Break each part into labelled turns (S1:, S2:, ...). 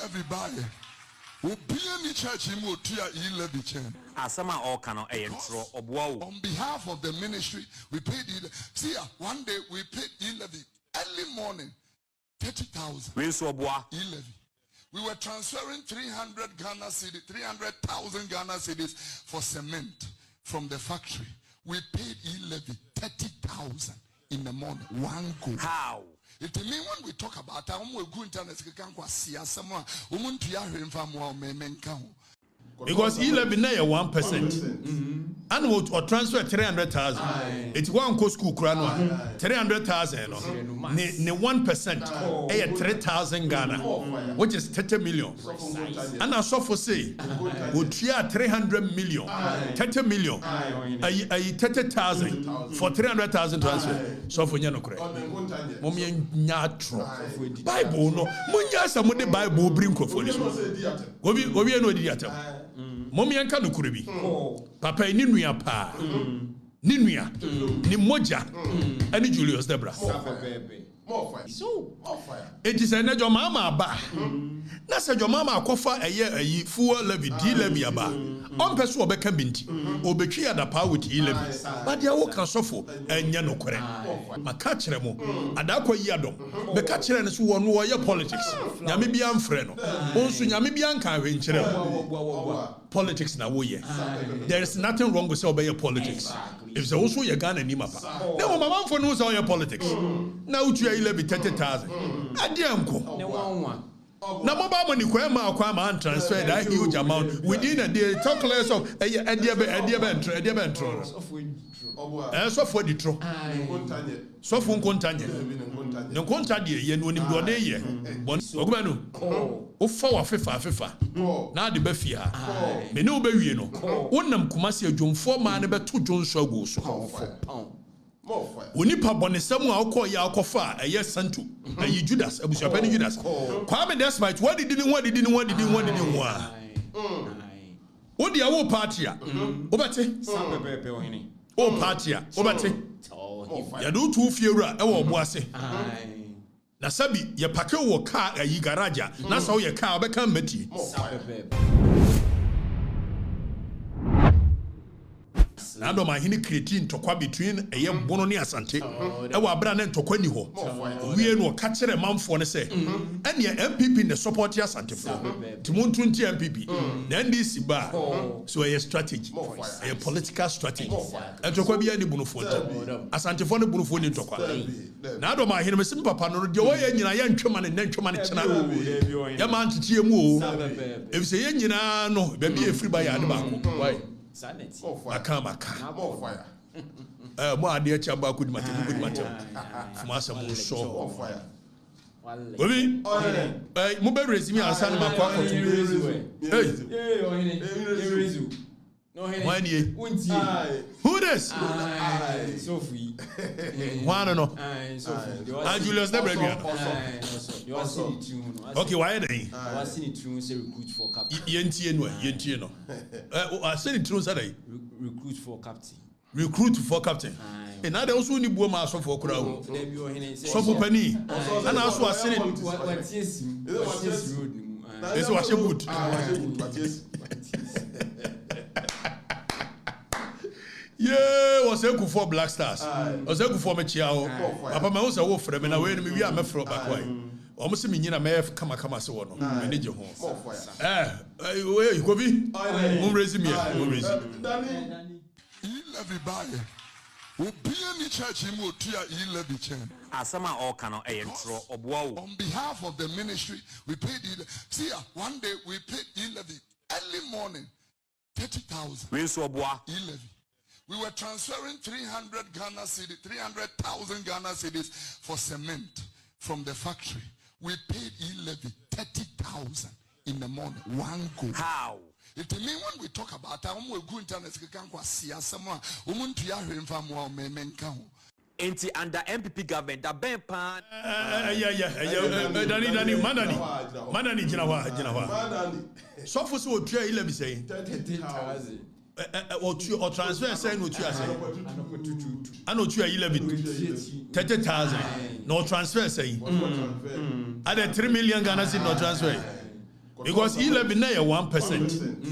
S1: levy by Obiani church in Motia levy chain.
S2: Asama all cannot enter.
S1: On behalf of the ministry, we paid see one day we paid levy early morning 30,000. levy. We were transferring 300,000 Ghana cedis for cement from the factory. We paid levy 30,000 in the morning. One go.
S2: How?
S1: It means when we talk about that, we go internet
S3: because levy na 1%. And or transfer 300,000. It's one co school crown 300,000. Ne 1% 3,000 Ghana, which is 30 million. And I saw for say would 300 million, 30 million, 30,000 for 300,000 transfer. So for you no correct. Mommy nyatro. Bible no. Munya some the Bible bring crofoni. Obi no di atam. Mommy anka no kurebi. Papa ni nua pa. Ni nua. Ni moja. Ani Julius Debra. So, it is an edge mama ba. Na se your mama akofa eye full levy D levy aba. On person obeka binti. Obetwi adapa with E levy. But dia wo kan sofo enya no kore. Maka kire mo. Adakwa yi adom. Beka kire ne so wo no ye politics. Nyame bia mfre no. Onsu nyame bia nka hwe nkire. Politics na wo ye. There is nothing wrong with say obey politics. If the also ye Ghana ni mapa. Na mo mama mfo no say your politics. Na utu ya 30,000. Adianko. Na mobile money kwa transfer that huge amount within a day. Talk less of so for the tro. So for kontanye. No kontanye ye no nimdo na ye. Ogumanu. O fa wa Afrifa. Na de ba fia. Me ne obawie no. Wonam Kumasi adwomfo ma ne beto dwonso agu so. Onipa bonesemu a ukọ ya akọfa eye santu ayi Judas abusuapani Judas Kwame despite what did nwa wo dia wo party a obete sapepepe ohini wo party a obete ya do tu fiewura e wo oboase na sabi ye pake wo car ayi garage na so ye car obeka mati sapepepe na do ma hini creatine tokwa between eye bono ne asante e wa bra na ntokwa ni ho wie no ka kire manfo ne se ene MPP ne support ya asante fo timuntu nti MPP na NDC ba so a strategy a political strategy ntokwa bia ni bunufo asante fo ne bunufo ni ntokwa na do ma hini mesim papa no de wo ye nyina ye ntwema ne ntwema ne chena ya ma ntitie mu o e se ye nyina no ba bi efiri ba ya de ba ko why sanity akamaka mo ade chamba ku di matem fuma samu so obi mo be raise me ansa na makwa koto rezu no hene who this Sophie no Julius the bread you are seeing it okay why dey you are seeing it say recruit for captain yentie no I said it through say recruit for captain and now they also need buo ma so for kura o so for pani and also I said it is what you good yeah, was a good for Black Stars. Was a good for Machiao. Papa my house a wolf for me na we are me from back way. Almost me nyina me kama so no. Manage your home. Where Kofi? Mum raise me.
S1: Everybody. Obiani church in Motia levy chain.
S2: Asama all cannot enter.
S1: On behalf of the ministry, we paid see one day we paid levy early morning 30,000. levy. We were transferring 300,000 Ghana cedis for cement from the factory. We paid levy 30,000 in the morning. One go.
S2: How?
S1: It means when we talk about that, we go internet
S2: under MPP government, the Ben Pan.
S3: Manani, Jinawa. So for so, let me say
S1: 30,000.
S3: Or transfer saying what you are saying. I know you are 30,000. No transfer saying. Are there 3 million Ghana in no transfer? Because 11 na 1%.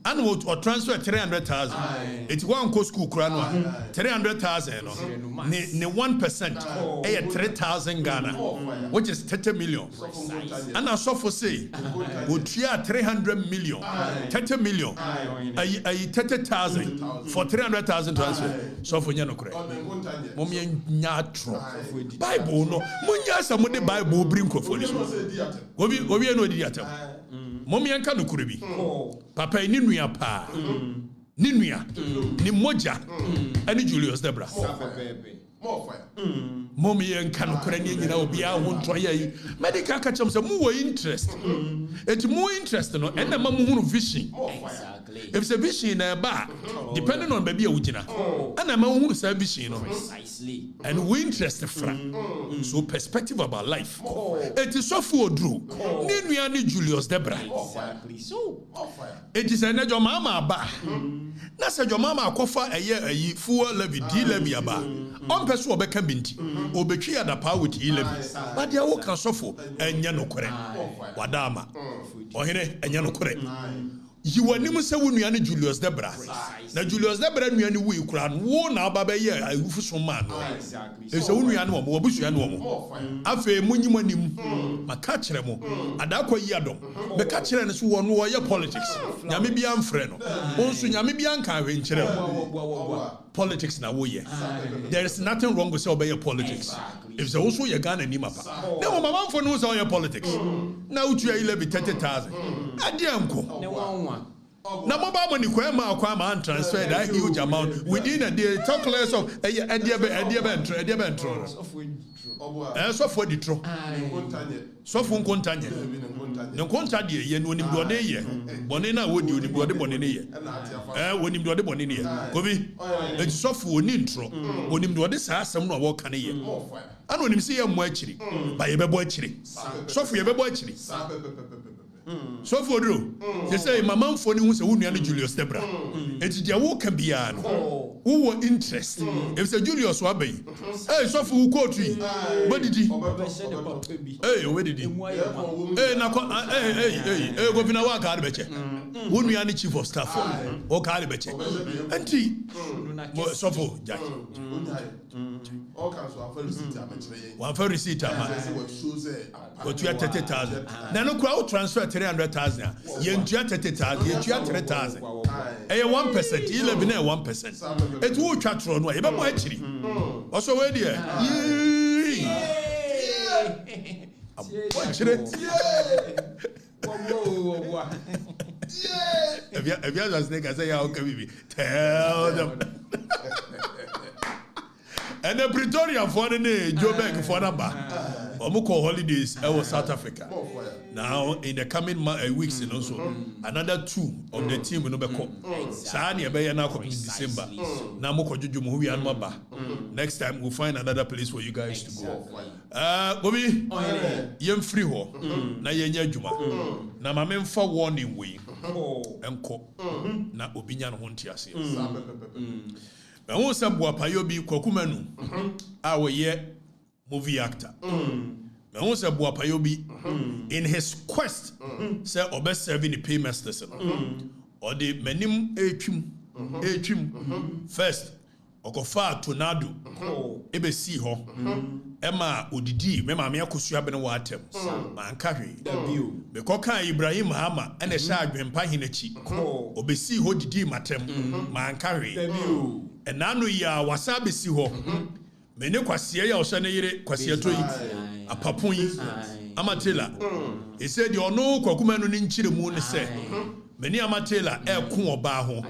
S3: And or transfer 300,000. It's one co school crown 300,000. Ne 1% 3,000 Ghana, which is 30 million. And I saw for say would 300 million, 30 million, 30,000 for 300,000 transfer. So for you no correct. Mommy nyatro. Bible no. Munya some the Bible bring Kofi. Obi no di atam. Mommy anka no kurebi. Papa ni nua pa. Ni nua. Ni moja. Ani Julius Debra. More fire. Mommy anka no kure ni nyina obi a wo nto ayi. Medical catch am say mu wo interest. It more interest no and na mamu hunu vision. Exactly. If it's a vision na ba depending on baby a wugina. And na mamu hunu say vision no. Precisely. And we interest fra. So perspective about life. It is so for Oduro. Ni nua ni Julius Debra. Exactly. So it is an your mama ba. Na say your mama akofa eye full levy D levy aba. On person obeka binti. Obetwi adapa with E levy. But they wo kan sofo enya no kore. Wadama. Ohene enya no kore. You were nimu se wonu ane Julius Debra. Na Julius Debra nu ane wu ikura no wo na aba be ye awufu so man. Exactly. E se wonu ane wo obusu ane wo. Afa munyim anim maka kire mo. Adakwa yi adom. Be ka kire ne so wo no wo ye politics. Nyame bia mfre no. Onso nyame bia nka hwe nkire. Politics na wo ye. There is nothing wrong with say obey politics. If so also you Ghana ni mapa. Na wo mama mfo no say your politics. Na utu ya 11,30,000. Adiamko. Na mobile money kwa ma transfer that huge amount within a day. Talk less of ediabentro. So for the tro. So for kontanye. No kontanye ye no nimdode ye. Bonena wodi onimdode bonene ye. Onimdode bonene ye. Kobi. E so for onintro. Onimdode sa asem no wo kan ye. Ana onim se ye mo akiri. Ba ye bebo akiri. So for ye bebo akiri. So for Oduro, they say mama mfoni hu se wonu ane Julius Debra. Enti dia wo ka bia no. Who were interest. If say Julius wa bay. Hey, so for who quote you. What did he? Hey, where did he? Hey, na hey, governor wa ka beche. Wonu ane chief of staff. O ka beche. Enti so for Jack. All kinds of receipt. What you 30,000. Now no crowd transfer 300,000. You 30,000. You 3,000. 1%. 11 1%. It will chat on. You better actually. Also where there. If you just think I say how can we tell them. And the Pretoria for the day, Joburg for the bar. Omuko holidays, I was South Africa. Now, in the coming weeks, and also another 2 of the team will be called. Sani Abaya now in December. Now, Moko Jumu and Maba. Next time, we'll find another place for you guys to go. Bobby, Yem free ho. Na Yenya Juma. Na Mamem for warning way. And co. Na Obinyan Hontiasi. I want some Payobi Kwaku our year movie actor. I want some Payobi in his quest, say or best serving the paymasters or the menim achim first. Okofa tornado ebe si ho ema odidi mema me akosua bene watem manka hwe be koka Ibrahim Hama ene sha adwempa hinachi obesi ho didi matem manka hwe enanu ya wasabe si ho mene kwasie ya osane yire kwasie to yi apapon yi amatela he said the ono kwakumanu ni nchiremu ne se many amatela ekun oba ho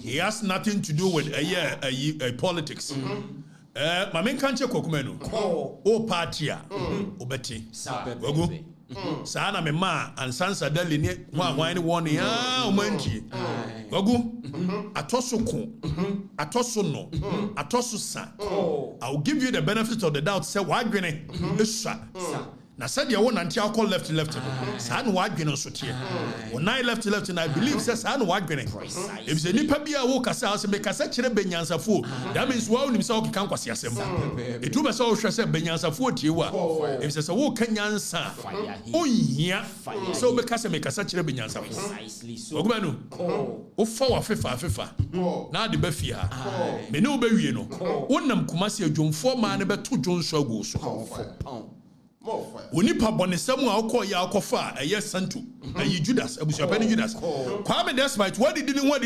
S3: he has nothing to do with a politics mamen kanche kwakumanu o party a obeti wagu sana me ma ansansa dali ne hwan ne won ya o manti wagu atosoko atosono atososa I will give you the benefit of the doubt say wadwene esua Na said you want until I call left. San wagin so tie. When I left, and I believe says San wagin. If the nipa be a walk as house make a such a benyansafo, that means one himself can quasi assemble. It will be so sure said benyansafo tiwa. If there's a walk canyansa, oh yeah, so because I make a such a benyansafo. Ogmanu, oh for Afrifa, now the befia. Me no be no. One nam kumasi John 4 man about 2 John Shogos. Unipa bonisemu akọ ya akọfa eye santu ayi Judas abusuapani Judas Kwame despite what did what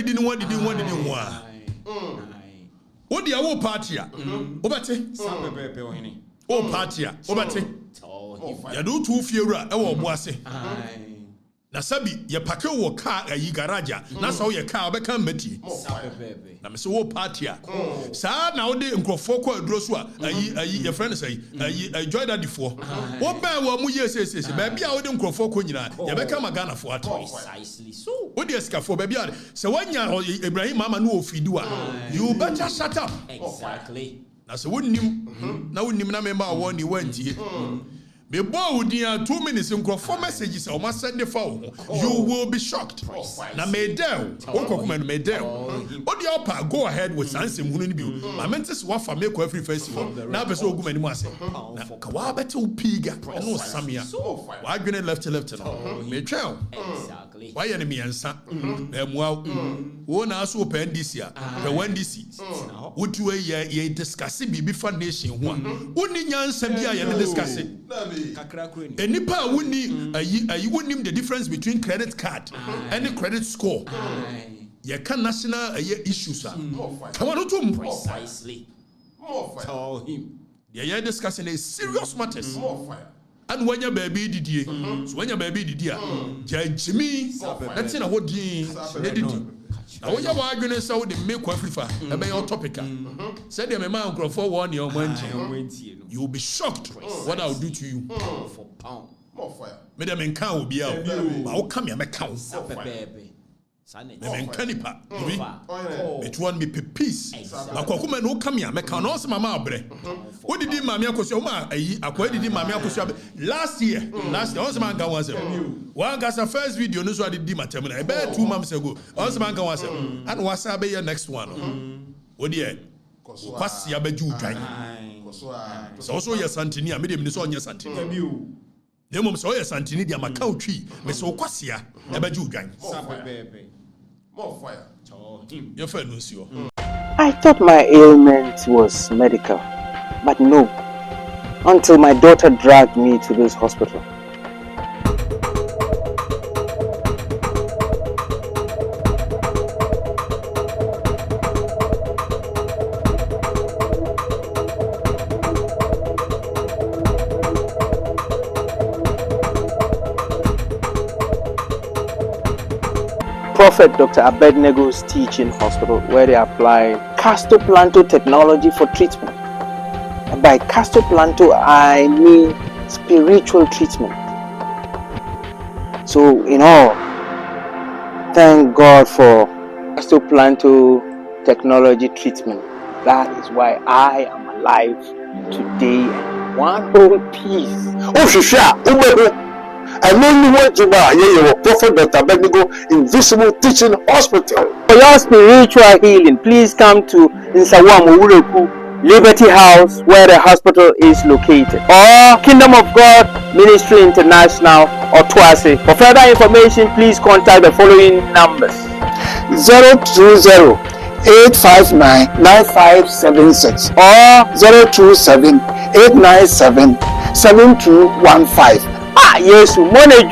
S3: the awo party a obete o party a obete ya do 2 fiewura e wo oboase na sabi ye pake wo car ayi garage na so ye car obeka mati na me so wo party a sa na wo de nkrofo ko Oduro so a ayi ye friend say ayi joy daddy fo wo ban wo mu yes ba bia wo de nkrofo ko nyina ye beka magana fo ato precisely so wo de skafo ba bia se wanya Ibrahim mama no ofidu a you better shut up exactly na se wonnim na member wo ni wantie me bow dia 2 minutes nkrofo messages o ma send the phone you will be shocked na me del okokuma me del odi opa go ahead with sansem hunu ni bi ma mentis wa fa me ko Afrifa festival na be so oguma ni mu ase na ka wa bete upiga no samia wa adwene left no me twel exactly why ye me yansa na mua wo na so open this year the one this wotu ye discuss bibi fa nation ho a woni nyansa bia ye discuss enipa woni wonim the difference between credit card and credit score. You can national issues. Come on, to precisely. Tell him. They are discussing a serious matters. And when your baby did so when your baby did Jimmy, that's in a what now when you are arguing so the make Afrifa about your topic. Said them a man grow for 1 year you will be shocked what I'll do to you. For pound. More fire. Me them encounter will be out. But how come you make count? Me mechanipa. It want me peace. But Kwaku me no come here. Me can also mama abre. What did mama akosi? Oma ayi akwa did mama akosi last year. Also man can was one gas a first video no so did matemuna. About 2 months ago. Also man can was and was be your next one. What dear? Kwasi abeju dwan. So also your santini a medium so your santini. The mom so your santini dia makau twi. Me so kwasi a abeju dwan. More fire. Your friend knows you.
S4: I thought my ailment was medical, but no. Until my daughter dragged me to this hospital. Prophet Dr. Abednego's teaching hospital, where they apply castoplanto technology for treatment. And by castoplanto, I mean spiritual treatment. So, in all, thank God for castoplanto technology treatment. That is why I am alive today in one whole piece. Oh, Shisha, I know what you are here, Prophet Dr. Abednego Invisible Teaching Hospital. For your spiritual healing, please come to Nsawamu Ureku Liberty House, where the hospital is located, or Kingdom of God Ministry International, or Twase. For further information, please contact the following numbers: 020-859-9576 or 027-897-7215. Yes, money,